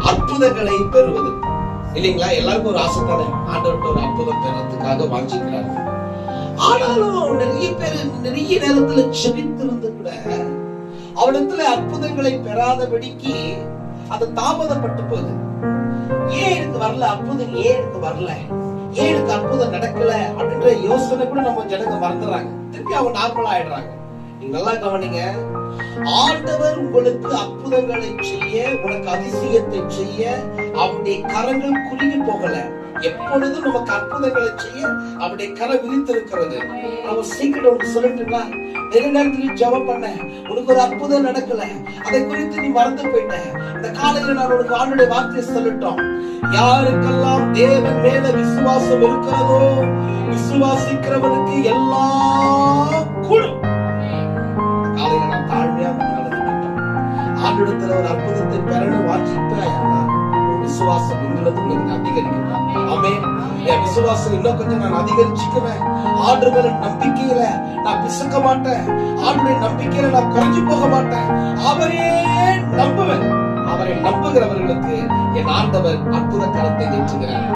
அற்புதங்களை பெறுவது இல்லைங்களா? எல்லாருக்கும் ஒரு ஆசை தானே, ஆண்டவர்கிட்ட ஒரு அற்புதம் பெறதுக்காக வாஞ்சிக்கிறாங்க. ஆனாலும் நிறைய பேர் நிறைய நேரத்துல செபித்திருந்து கூட அவனிடத்துல அற்புதங்களை பெறாதபடிக்கு அது தாமதப்பட்டு போகுது. ஏன் எனக்கு வரல அற்புதம், ஏன் எனக்கு வரல, ஏன் எனக்கு அற்புதம் நடக்கல அப்படின்ற யோசனை கூட நம்ம ஜனங்க மறந்துடுறாங்க. திருப்பி அவங்க நார்மலா ஆயிடுறாங்க. நீங்க நல்லா கவனிங்க, ஆண்டவர் உங்களுக்கு அற்புதங்களை செய்ய, உனக்கு அதிசயத்தை செய்ய அவருடைய கரங்கள் குறுகி போகல. எப்பொழுதும் நமக்கு அற்புதங்களை செய்ய அவருடைய கரம் விரித்திருக்கிறது. அவர் சீக்கிரம் உனக்கு சொல்லிட்டுங்களா, நிறைய நேரத்துல ஜெபம் பண்ண உனக்கு ஒரு அற்புதம் நடக்கல, அதை குறித்து நீ மறந்து போயிட்ட. இந்த காலையில நான் உனக்கு ஆண்டவருடைய வார்த்தையை சொல்லட்டும். யாருக்கெல்லாம் தேவன் மேல விசுவாசம் இருக்கிறதோ, விசுவாசிக்கிறவனுக்கு எல்லாம் கூடும். காலையில நான் தாழ்மையா ஆண்டவரிடத்துல ஒரு அற்புதத்தை பெறணும் வாஞ்சிப்பாயா, விசுவாசம் உங்களுக்கு அதிகரிக்கும். ஆமென். என் விசுவாசம் இன்னும் கொஞ்சம் நான் அதிகரிச்சுக்குவேன். ஆண்டவர் மேல நம்பிக்கையில நான் பிசக்க மாட்டேன். ஆண்டவருடைய நம்பிக்கையில நான் குறைஞ்சு போக மாட்டேன். அவரே நம்புவேன். அவரை நம்புகிறவர்களுக்கு என் ஆண்டவர் அற்புத கரத்தை நீட்டுகிறார்.